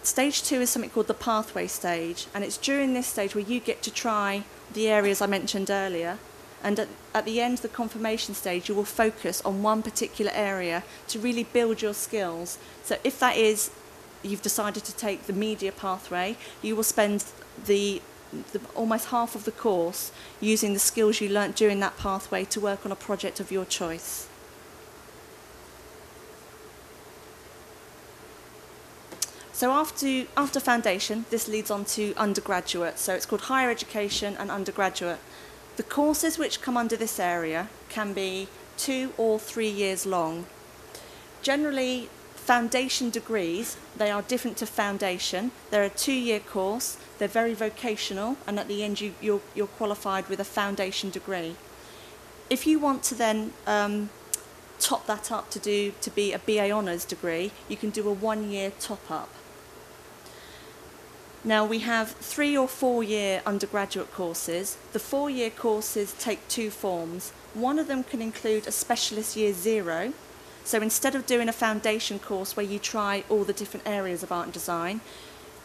Stage 2 is something called the pathway stage, and it's during this stage where you get to try the areas I mentioned earlier, and at the end of the confirmation stage you will focus on one particular area to really build your skills. So if that is, you've decided to take the media pathway, you will spend almost half of the course using the skills you learnt during that pathway to work on a project of your choice. So after foundation, this leads on to undergraduate. So it's called higher education and undergraduate. The courses which come under this area can be 2 or 3 years long. Generally, foundation degrees, they are different to foundation. They're a 2-year course, they're very vocational, and at the end you're qualified with a foundation degree. If you want to then top that up to be a BA Honours degree, you can do a 1-year top-up. Now we have 3 or 4 year undergraduate courses. The 4-year courses take 2 forms. One of them can include a specialist year 0. So instead of doing a foundation course where you try all the different areas of art and design,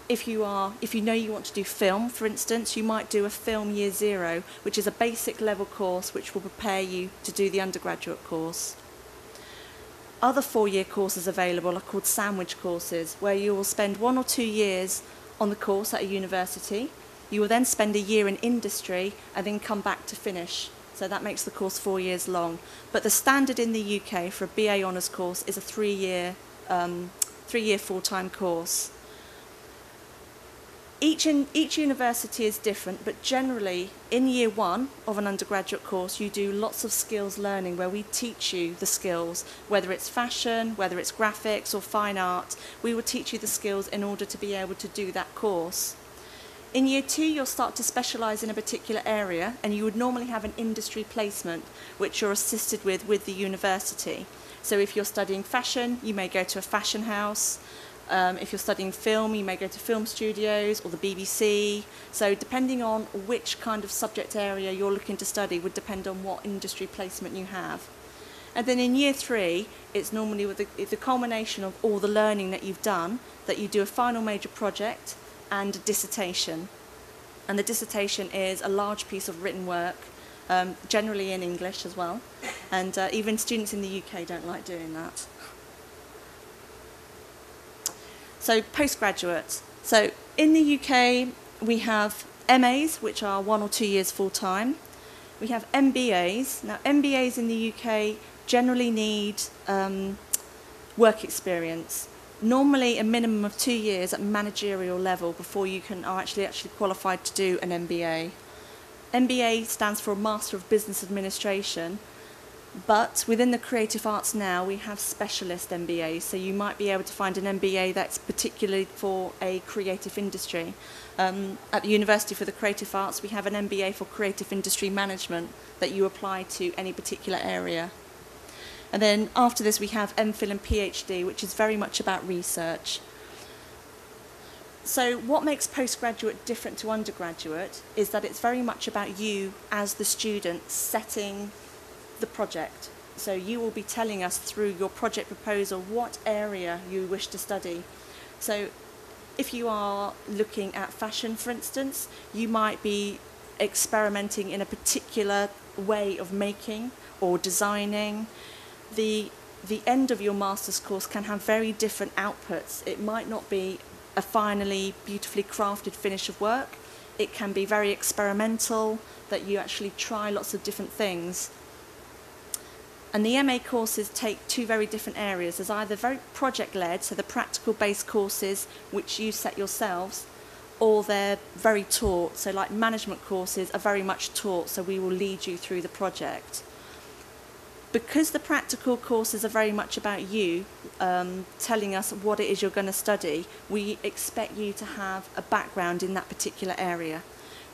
if you know you want to do film, for instance, you might do a film year 0, which is a basic level course which will prepare you to do the undergraduate course. Other 4-year courses available are called sandwich courses, where you will spend 1 or 2 years on the course at a university. You will then spend a year in industry and then come back to finish. So that makes the course 4 years long. But the standard in the UK for a BA Honours course is a 3-year full-time course. Each university is different, but generally in year 1 of an undergraduate course you do lots of skills learning where we teach you the skills, whether it's fashion, whether it's graphics or fine art. We will teach you the skills in order to be able to do that course. In year 2 you'll start to specialise in a particular area, and you would normally have an industry placement which you're assisted with the university. So if you're studying fashion, you may go to a fashion house. If you're studying film, you may go to film studios or the BBC. So depending on which kind of subject area you're looking to study would depend on what industry placement you have. And then in year 3, it's normally with the culmination of all the learning that you've done, that you do a final major project and a dissertation. And the dissertation is a large piece of written work, generally in English as well. And even students in the UK don't like doing that. So postgraduate. So in the UK we have MAs, which are 1 or 2 years full-time. We have MBAs. Now MBAs in the UK generally need work experience. Normally a minimum of 2 years at managerial level before you are actually qualified to do an MBA. MBA stands for Master of Business Administration. But within the creative arts now, we have specialist MBAs, so you might be able to find an MBA that's particularly for a creative industry. At the University for the Creative Arts, we have an MBA for creative industry management that you apply to any particular area. And then after this, we have MPhil and PhD, which is very much about research. So what makes postgraduate different to undergraduate is that it's very much about you as the student setting the project. So you will be telling us through your project proposal what area you wish to study. So if you are looking at fashion, for instance, you might be experimenting in a particular way of making or designing. The end of your master's course can have very different outputs. It might not be a finally beautifully crafted finish of work. It can be very experimental, that you actually try lots of different things. And the MA courses take 2 very different areas. There's either very project-led, so the practical-based courses which you set yourselves, or they're very taught, so like management courses are very much taught, so we will lead you through the project. Because the practical courses are very much about you telling us what it is you're going to study, we expect you to have a background in that particular area.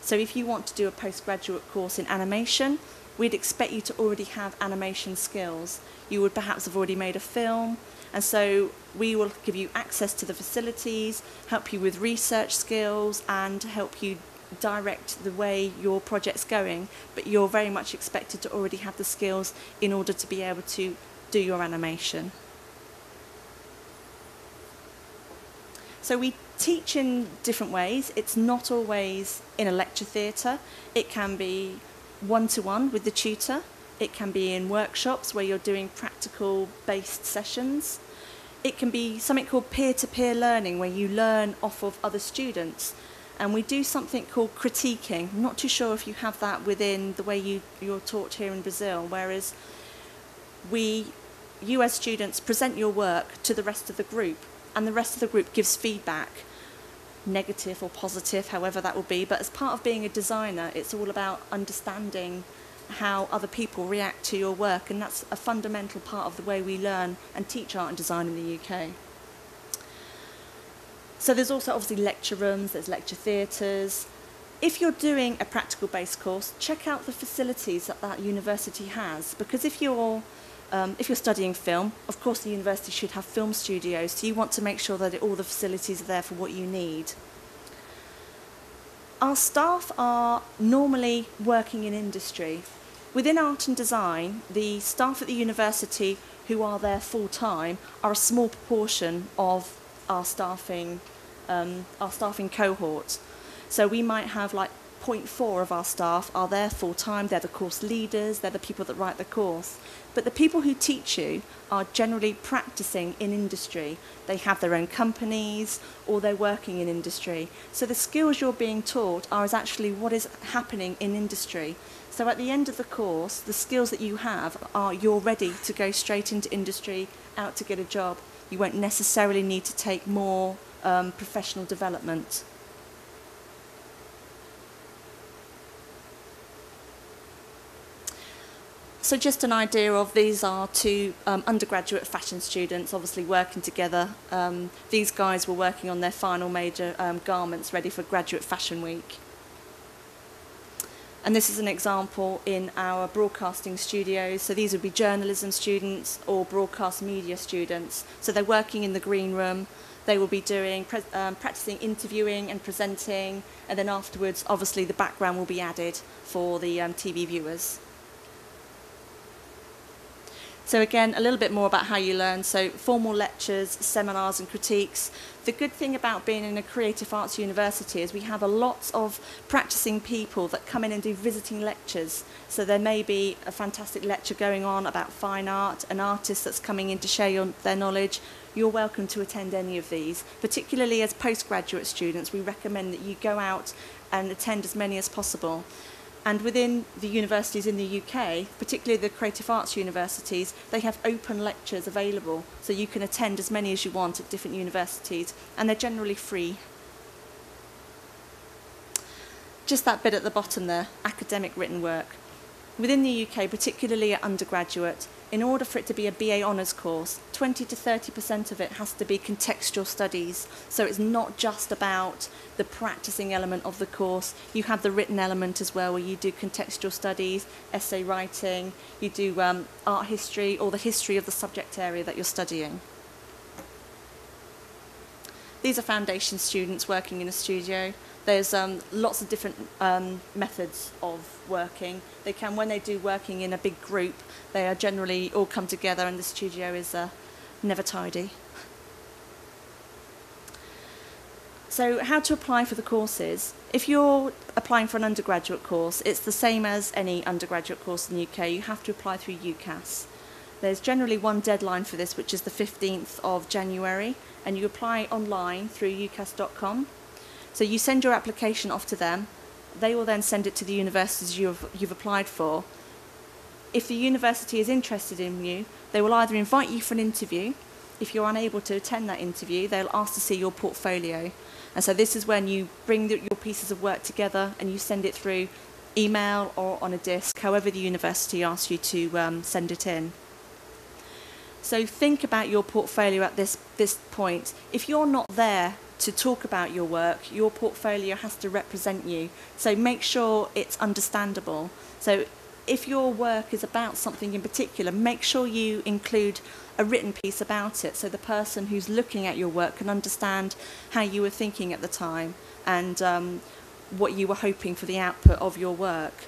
So if you want to do a postgraduate course in animation, we'd expect you to already have animation skills. You would perhaps have already made a film, and so we will give you access to the facilities, help you with research skills, and help you direct the way your project's going, but you're very much expected to already have the skills in order to be able to do your animation. So we teach in different ways. It's not always in a lecture theatre. It can be one-to-one with the tutor. It can be in workshops where you're doing practical-based sessions. It can be something called peer-to-peer learning, where you learn off of other students. And we do something called critiquing. I'm not too sure if you have that within the way you're taught here in Brazil, whereas you as students present your work to the rest of the group, and the rest of the group gives feedback, negative or positive, however that will be. But as part of being a designer, it's all about understanding how other people react to your work, and that's a fundamental part of the way we learn and teach art and design in the UK. So there's also obviously lecture rooms, there's lecture theatres. If you're doing a practical-based course, check out the facilities that university has, because if you're studying film, of course the university should have film studios, so you want to make sure that all the facilities are there for what you need. Our staff are normally working in industry. Within art and design, the staff at the university who are there full-time are a small proportion of our staffing cohort. So we might have like 0.4 of our staff are there full-time. They're the course leaders, they're the people that write the course. But the people who teach you are generally practicing in industry. They have their own companies, or they're working in industry. So the skills you're being taught are actually what is happening in industry. So at the end of the course, the skills that you have are you're ready to go straight into industry, out to get a job. You won't necessarily need to take more professional development. So just an idea of these are two undergraduate fashion students, obviously working together. These guys were working on their final major garments ready for Graduate Fashion Week. And this is an example in our broadcasting studios. So these would be journalism students or broadcast media students. So they're working in the green room. They will be doing practicing interviewing and presenting, and then afterwards, obviously, the background will be added for the TV viewers. So again, a little bit more about how you learn. So formal lectures, seminars and critiques. The good thing about being in a creative arts university is we have a lot of practicing people that come in and do visiting lectures. So there may be a fantastic lecture going on about fine art, an artist that's coming in to share their knowledge. You're welcome to attend any of these. Particularly as postgraduate students, we recommend that you go out and attend as many as possible. And within the universities in the UK, particularly the creative arts universities, they have open lectures available. So you can attend as many as you want at different universities, and they're generally free. Just that bit at the bottom there, academic written work. Within the UK, particularly at undergraduate, in order for it to be a BA honours course, 20 to 30% of it has to be contextual studies. So it's not just about the practicing element of the course. You have the written element as well, where you do contextual studies, essay writing, you do art history, or the history of the subject area that you're studying. These are foundation students working in a studio. There's lots of different methods of working. They can, when they do working in a big group, they are generally all come together, and the studio is never tidy. So how to apply for the courses. If you're applying for an undergraduate course, it's the same as any undergraduate course in the UK. You have to apply through UCAS. There's generally one deadline for this, which is the 15th of January, and you apply online through ucas.com. So you send your application off to them. They will then send it to the universities you've applied for. If the university is interested in you, they will either invite you for an interview. If you're unable to attend that interview, they'll ask to see your portfolio. And so this is when you bring your pieces of work together and you send it through email or on a disk, however the university asks you to send it in. So think about your portfolio at this point. If you're not there to talk about your work, your portfolio has to represent you. So make sure it's understandable. So if your work is about something in particular, make sure you include a written piece about it, so the person who's looking at your work can understand how you were thinking at the time and what you were hoping for the output of your work.